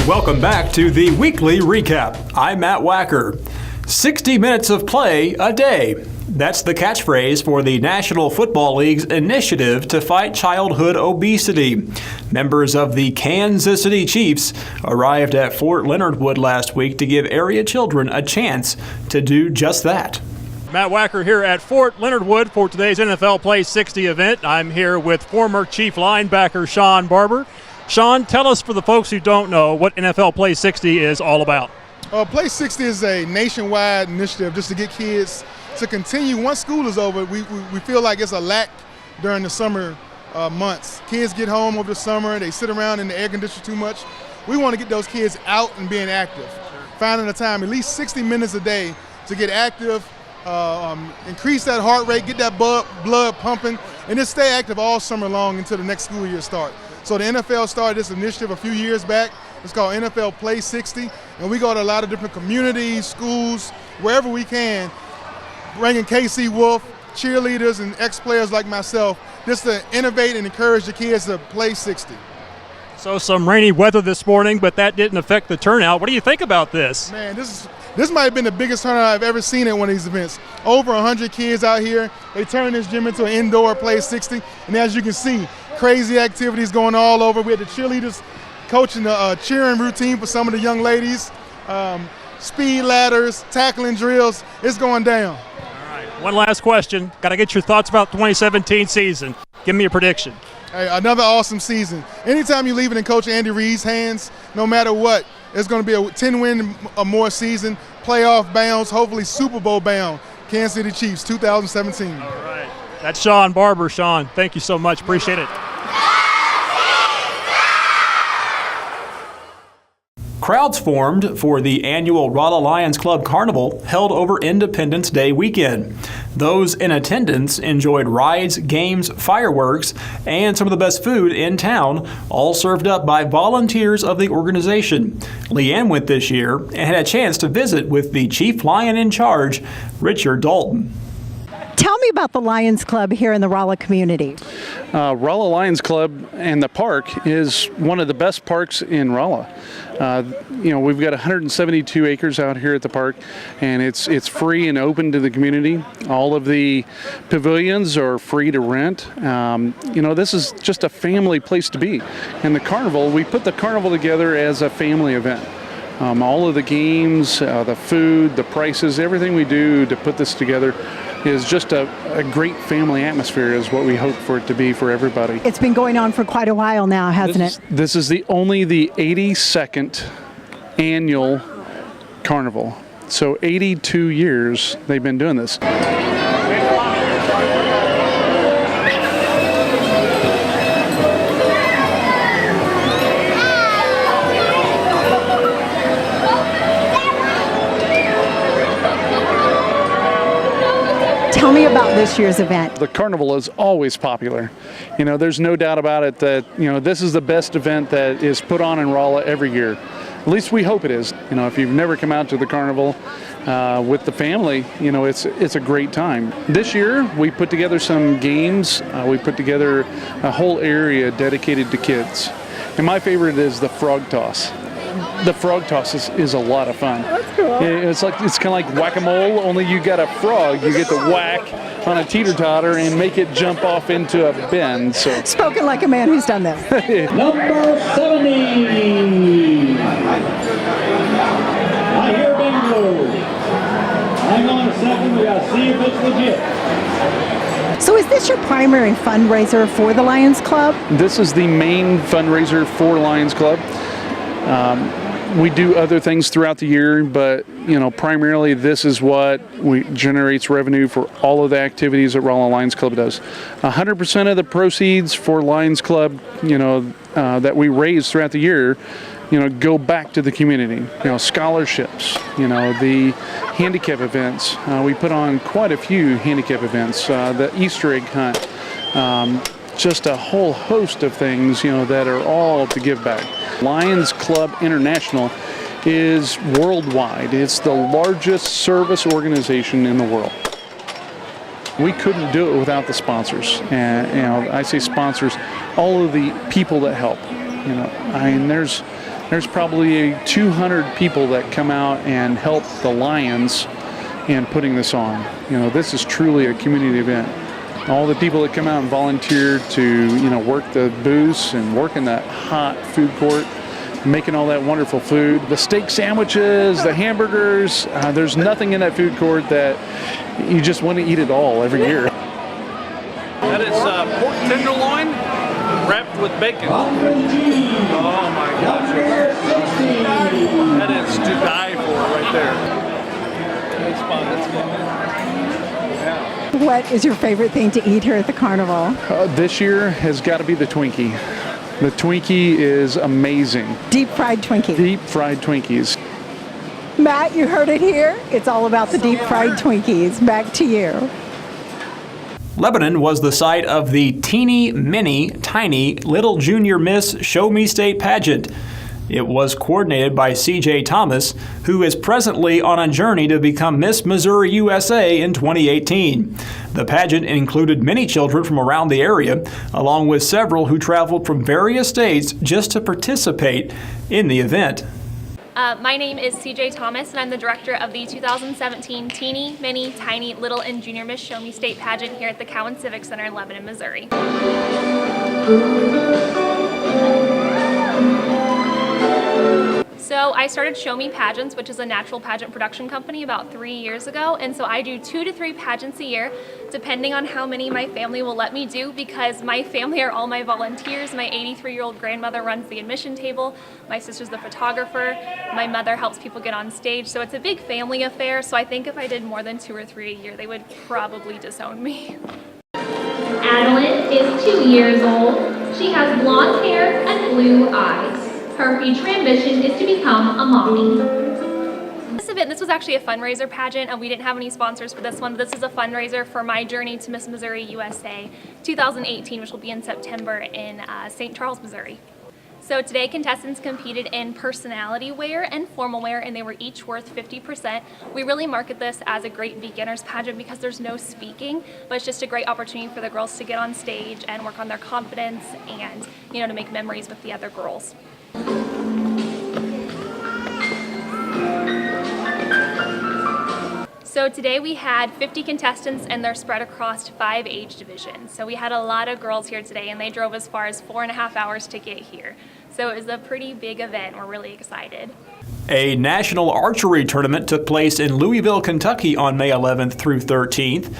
Welcome back to the weekly recap. I'm Matt Wacker. 60 minutes of play a day. That's the catchphrase for the National Football League's initiative to fight childhood obesity. Members of the Kansas City Chiefs arrived at Fort Leonard Wood last week to give area children a chance to do just that. Matt Wacker here at Fort Leonard Wood for today's NFL Play 60 event. I'm here with former Chief linebacker Sean Barber. Sean, tell us, for the folks who don't know, what NFL Play 60 is all about. Play 60 is a nationwide initiative just to get kids to continue. Once school is over, we feel like it's a lack during the summer months. Kids get home over the summer, they sit around in the air conditioner too much. We want to get those kids out and being active, finding a time, at least 60 minutes a day, to get active, increase that heart rate, get that blood pumping, and just stay active all summer long until the next school year starts. So the NFL started this initiative a few years back. It's called NFL Play 60, and we go to a lot of different communities, schools, wherever we can, bringing KC Wolf, cheerleaders, and ex-players like myself, just to innovate and encourage the kids to play 60. So some rainy weather this morning, but that didn't affect the turnout. What do you think about this? Man, this might have been the biggest turnout I've ever seen at one of these events. Over 100 kids out here. They turned this gym into an indoor Play 60, and as you can see, crazy activities going all over. We had the cheerleaders coaching the cheering routine for some of the young ladies, speed ladders, tackling drills. It's going down. All right, one last question. Got to get your thoughts about the 2017 season. Give me a prediction. Hey, another awesome season. Anytime you leave it in Coach Andy Reid's hands, no matter what, it's going to be a 10-win or more season, playoff bounds, hopefully Super Bowl bound. Kansas City Chiefs 2017. All right. That's Sean Barber. Sean, thank you so much. Appreciate it. Crowds formed for the annual Rolla Lions Club Carnival held over Independence Day weekend. Those in attendance enjoyed rides, games, fireworks, and some of the best food in town, all served up by volunteers of the organization. Leanne went this year and had a chance to visit with the Chief Lion in charge, Richard Dalton. Tell me about the Lions Club here in the Rolla community. Rolla Lions Club and the park is one of the best parks in Rolla. We've got 172 acres out here at the park, and it's free and open to the community. All of the pavilions are free to rent. This is just a family place to be. And the carnival, we put the carnival together as a family event. All of the games, the food, the prices, everything we do to put this together is just a great family atmosphere is what we hope for it to be for everybody. It's been going on for quite a while now, hasn't it? This is only the 82nd annual carnival. So 82 years they've been doing this. Tell me about this year's event. The carnival is always popular. There's no doubt about it that, this is the best event that is put on in Rolla every year. At least we hope it is. If you've never come out to the carnival with the family, it's a great time. This year, we put together some games. We put together a whole area dedicated to kids. And my favorite is the frog toss. The frog toss is a lot of fun. That's cool. It's kind of like whack-a-mole, only you got a frog. You get to whack on a teeter-totter and make it jump off into a bend. So. Spoken like a man who's done this. Number 70. I hear bingo. Hang on a second, we gotta see if it's legit. So is this your primary fundraiser for the Lions Club? This is the main fundraiser for Lions Club. We do other things throughout the year, but primarily this is what generates revenue for all of the activities that Rolla Lions Club does. 100% of the proceeds for Lions Club, that we raise throughout the year, go back to the community. Scholarships, the handicap events. We put on quite a few handicap events. The Easter egg hunt. Just a whole host of things, that are all to give back. Lions Club International is worldwide. It's the largest service organization in the world. We couldn't do it without the sponsors. And I say sponsors, all of the people that help. there's probably 200 people that come out and help the Lions in putting this on. This is truly a community event. All the people that come out and volunteer to, work the booths and work in that hot food court, making all that wonderful food. The steak sandwiches, the hamburgers, there's nothing in that food court that you just want to eat it all every year. That is pork tenderloin wrapped with bacon. Oh my gosh. That is to die for right there. That's fun. That's good. What is your favorite thing to eat here at the carnival? This year has got to be the Twinkie. The Twinkie is amazing. Deep fried Twinkie. Deep fried Twinkies. Matt, you heard it here. It's all about the deep fried Twinkies. Back to you. Lebanon was the site of the Teeny Mini Tiny Little Junior Miss Show Me State pageant. It was coordinated by C.J. Thomas, who is presently on a journey to become Miss Missouri USA in 2018. The pageant included many children from around the area, along with several who traveled from various states just to participate in the event. My name is CJ Thomas, and I'm the director of the 2017 Teeny, Mini, Tiny, Little, and Junior Miss Show Me State pageant here at the Cowan Civic Center in Lebanon, Missouri. So I started Show Me Pageants, which is a natural pageant production company, about 3 years ago, and so I do 2 to 3 pageants a year, depending on how many my family will let me do, because my family are all my volunteers. My 83-year-old grandmother runs the admission table, my sister's the photographer, my mother helps people get on stage, so it's a big family affair, so I think if I did more than 2 or 3 a year, they would probably disown me. Adeline is 2 years old. She has blonde hair and blue eyes. Her future ambition is to become a mommy. This was actually a fundraiser pageant, and we didn't have any sponsors for this one, but this is a fundraiser for my journey to Miss Missouri USA 2018, which will be in September in St. Charles, Missouri. So today contestants competed in personality wear and formal wear, and they were each worth 50%. We really market this as a great beginner's pageant because there's no speaking, but it's just a great opportunity for the girls to get on stage and work on their confidence and, to make memories with the other girls. So today we had 50 contestants, and they're spread across 5 age divisions. So we had a lot of girls here today, and they drove as far as 4.5 hours to get here. So it was a pretty big event. We're really excited. A national archery tournament took place in Louisville, Kentucky on May 11th through 13th.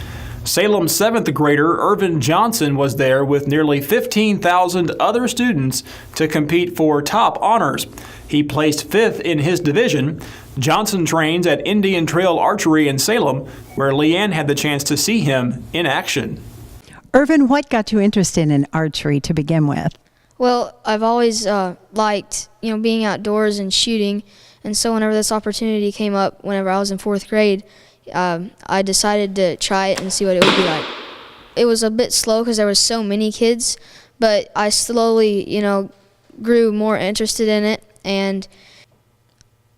Salem 7th grader Irvin Johnson was there with nearly 15,000 other students to compete for top honors. He placed 5th in his division. Johnson trains at Indian Trail Archery in Salem, where Leanne had the chance to see him in action. Irvin, what got you interested in archery to begin with? Well, I've always liked, being outdoors and shooting, and so whenever this opportunity came up, whenever I was in 4th grade, I decided to try it and see what it would be like. It was a bit slow because there was so many kids, but I slowly, grew more interested in it, and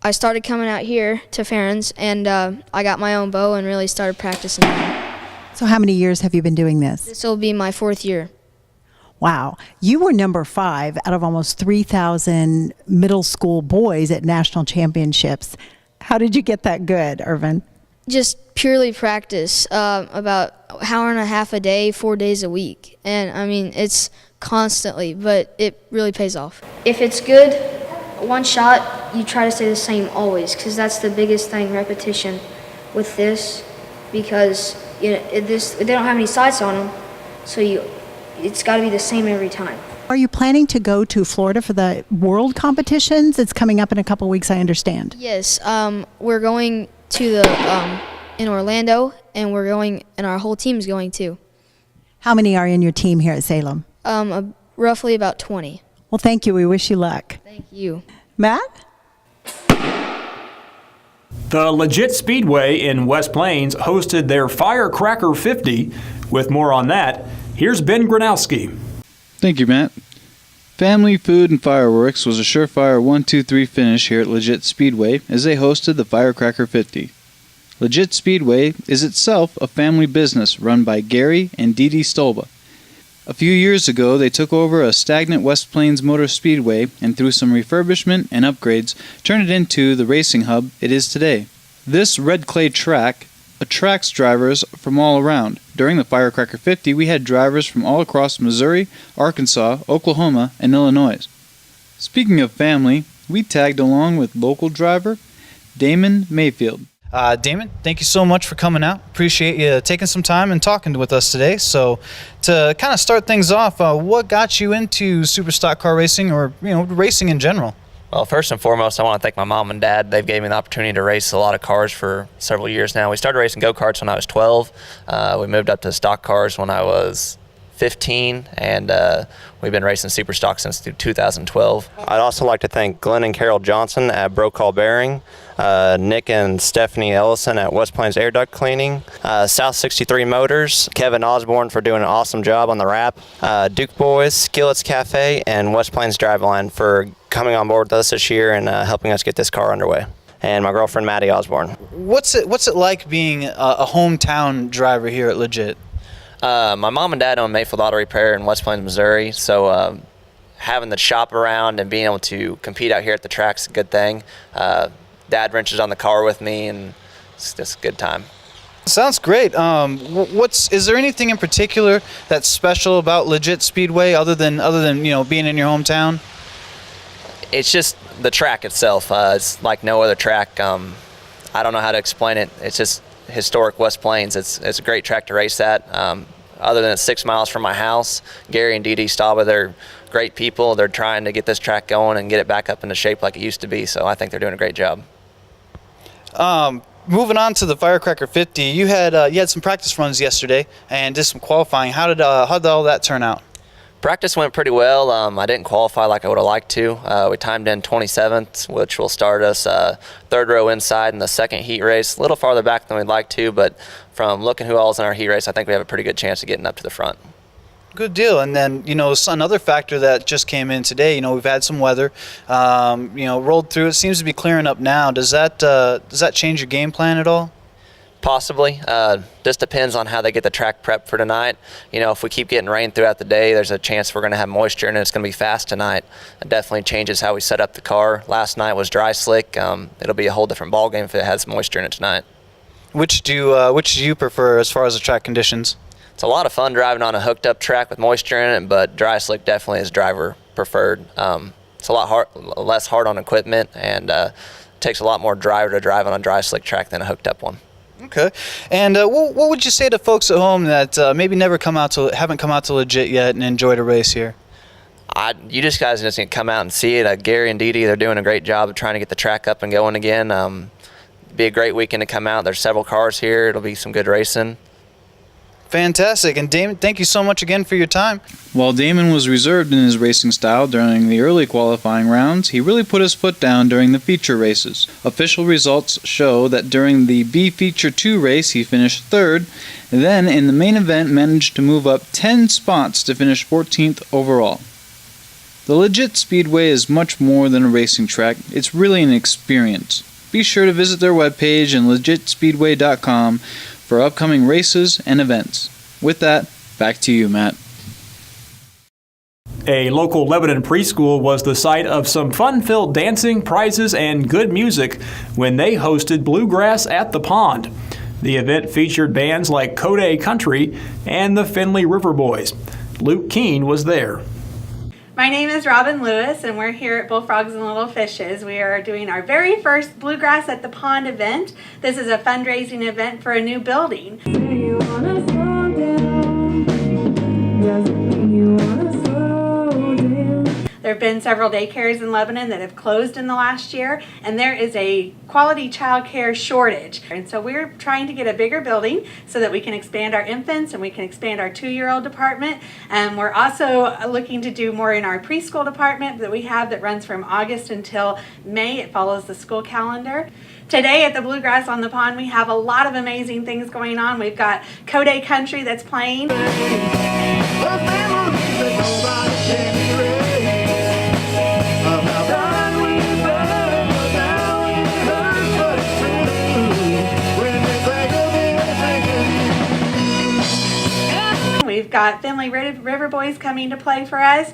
I started coming out here to Farron's, and I got my own bow and really started practicing. So how many years have you been doing this? This will be my 4th year. Wow. You were number 5 out of almost 3,000 middle school boys at national championships. How did you get that good, Irvin? Just purely practice, about an hour and a half a day, 4 days a week. And it's constantly, but it really pays off. If it's good, one shot, you try to stay the same always, because that's the biggest thing, repetition with this, because they don't have any sights on them, so it's got to be the same every time. Are you planning to go to Florida for the world competitions? It's coming up in a couple weeks, I understand. Yes, we're going to the in Orlando, and our whole team's going too. How many are in your team here at Salem? Roughly about 20. Well, thank you. We wish you luck. Thank you. Matt? The Legit Speedway in West Plains hosted their Firecracker 50. With more on that, here's Ben Gronowski. Thank you, Matt. Family, food, and fireworks was a surefire 1-2-3 finish here at Legit Speedway as they hosted the Firecracker 50. Legit Speedway is itself a family business run by Gary and Dee Dee Stolba. A few years ago, they took over a stagnant West Plains Motor Speedway and through some refurbishment and upgrades, turned it into the racing hub it is today. This red clay track attracts drivers from all around. During the Firecracker 50, we had drivers from all across Missouri, Arkansas, Oklahoma, and Illinois. Speaking of family, we tagged along with local driver Damon Mayfield. Damon, thank you so much for coming out. Appreciate you taking some time and talking with us today. So, to kind of start things off, what got you into super stock car racing, or racing in general? Well, first and foremost, I want to thank my mom and dad. They've gave me the opportunity to race a lot of cars for several years now. We started racing go-karts when I was 12. We moved up to stock cars when I was 15, and we've been racing super stock since 2012. I'd also like to thank Glenn and Carol Johnson at Brokaw Bearing, Nick and Stephanie Ellison at West Plains Air Duct Cleaning, South 63 Motors, Kevin Osborne for doing an awesome job on the wrap, Duke Boys, Skillets Cafe, and West Plains Driveline for coming on board with us this year and helping us get this car underway. And my girlfriend Maddie Osborne. What's it like being a hometown driver here at Legit? My mom and dad own Mayfield Auto Repair in West Plains, Missouri, so having the shop around and being able to compete out here at the track is a good thing. Dad wrenches on the car with me, and it's just a good time. Sounds great. Is there anything in particular that's special about Legit Speedway other than being in your hometown? It's just the track itself. It's like no other track. I don't know how to explain it. It's just historic West Plains. It's a great track to race at. Other than it's 6 miles from my house, Gary and Dee Dee Staba, they're great people. They're trying to get this track going and get it back up into shape like it used to be, so I think they're doing a great job. Moving on to the Firecracker 50, you had some practice runs yesterday and did some qualifying. How did all that turn out? Practice went pretty well. I didn't qualify like I would have liked to. We timed in 27th, which will start us third row inside in the second heat race. A little farther back than we'd like to, but from looking who all's in our heat race, I think we have a pretty good chance of getting up to the front. Good deal. And then, another factor that just came in today, we've had some weather, rolled through. It seems to be clearing up now. Does that change your game plan at all? Possibly. Just depends on how they get the track prepped for tonight. If we keep getting rain throughout the day, there's a chance we're going to have moisture and it's going to be fast tonight. It definitely changes how we set up the car. Last night was dry slick. It'll be a whole different ball game if it has moisture in it tonight. Which do you prefer as far as the track conditions? It's a lot of fun driving on a hooked up track with moisture in it, but dry slick definitely is driver preferred. It's a lot less hard on equipment, and takes a lot more driver to drive on a dry slick track than a hooked up one. Okay. And what would you say to folks at home that maybe haven't come out to Legit yet and enjoyed a race here? You guys just need to come out and see it. Gary and Dee Dee, they're doing a great job of trying to get the track up and going again. Be a great weekend to come out. There's several cars here. It'll be some good racing. Fantastic. And Damon, thank you so much again for your time. While Damon was reserved in his racing style during the early qualifying rounds, he really put his foot down during the feature races. Official results show that during the B Feature 2 race he finished third, then in the main event managed to move up 10 spots to finish 14th overall. The Legit Speedway is much more than a racing track, it's really an experience. Be sure to visit their webpage and legitspeedway.com for upcoming races and events. With that, back to you, Matt. A local Lebanon preschool was the site of some fun-filled dancing, prizes, and good music when they hosted Bluegrass at the Pond. The event featured bands like Koday Country and the Findlay River Boys. Luke Keene was there. My name is Robin Lewis, and we're here at Bullfrogs and Little Fishes. We are doing our very first Bluegrass at the Pond event. This is a fundraising event for a new building. There have been several daycares in Lebanon that have closed in the last year, and there is a quality child care shortage. And so we're trying to get a bigger building so that we can expand our infants and we can expand our 2-year-old department. And we're also looking to do more in our preschool department that we have that runs from August until May. It follows the school calendar. Today at the Bluegrass on the Pond, we have a lot of amazing things going on. We've got Koday Country that's playing. We've We've got Finley River Boys coming to play for us.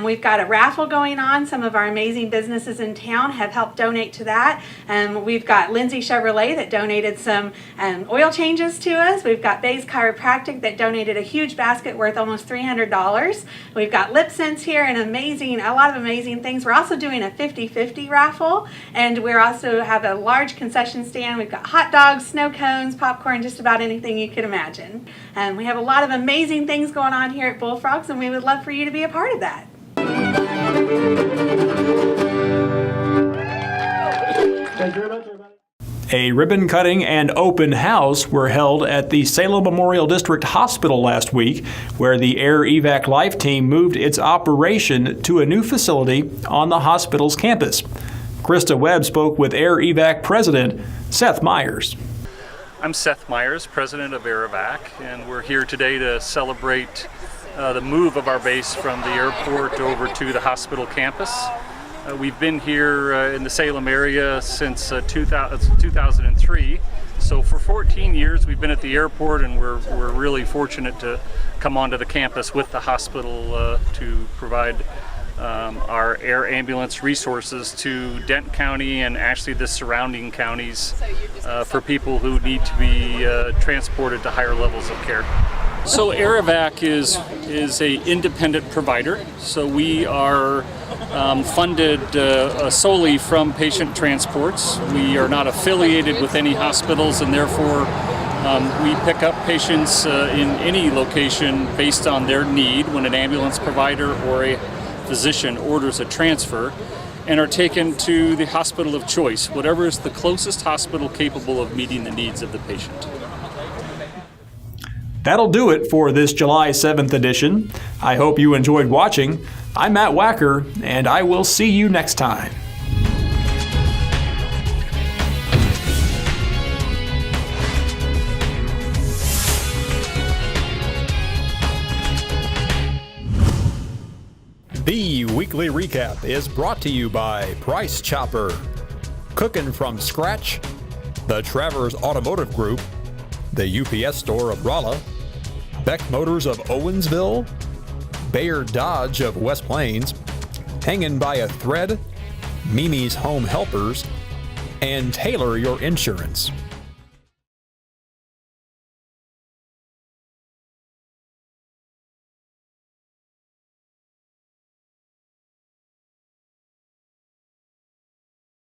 We've got a raffle going on. Some of our amazing businesses in town have helped donate to that. We've got Lindsay Chevrolet that donated some oil changes to us. We've got Bay's Chiropractic that donated a huge basket worth almost $300. We've got Lip Sense here and a lot of amazing things. We're also doing a 50-50 raffle, and we also have a large concession stand. We've got hot dogs, snow cones, popcorn, just about anything you could imagine. We have a lot of amazing things going on here at Bullfrogs, and we would love for you to be a part of that. A ribbon cutting and open house were held at the Salem Memorial District Hospital last week, where the Air Evac Life team moved its operation to a new facility on the hospital's campus. Krista Webb spoke with Air Evac President Seth Myers. I'm Seth Myers, President of Air Evac, and we're here today to celebrate the move of our base from the airport over to the hospital campus. We've been here in the Salem area since 2003, so for 14 years we've been at the airport, and we're really fortunate to come onto the campus with the hospital to provide our air ambulance resources to Denton County and actually the surrounding counties for people who need to be transported to higher levels of care. So Air Evac is a independent provider, so we are funded solely from patient transports. We are not affiliated with any hospitals, and therefore we pick up patients in any location based on their need when an ambulance provider or a physician orders a transfer, and are taken to the hospital of choice, whatever is the closest hospital capable of meeting the needs of the patient. That'll do it for this July 7th edition. I hope you enjoyed watching. I'm Matt Wacker, and I will see you next time. The weekly recap is brought to you by Price Chopper, Cooking from Scratch, the Travers Automotive Group, the UPS Store of Rolla, Beck Motors of Owensville, Bayer Dodge of West Plains, Hangin' by a Thread, Mimi's Home Helpers, and Tailor Your Insurance.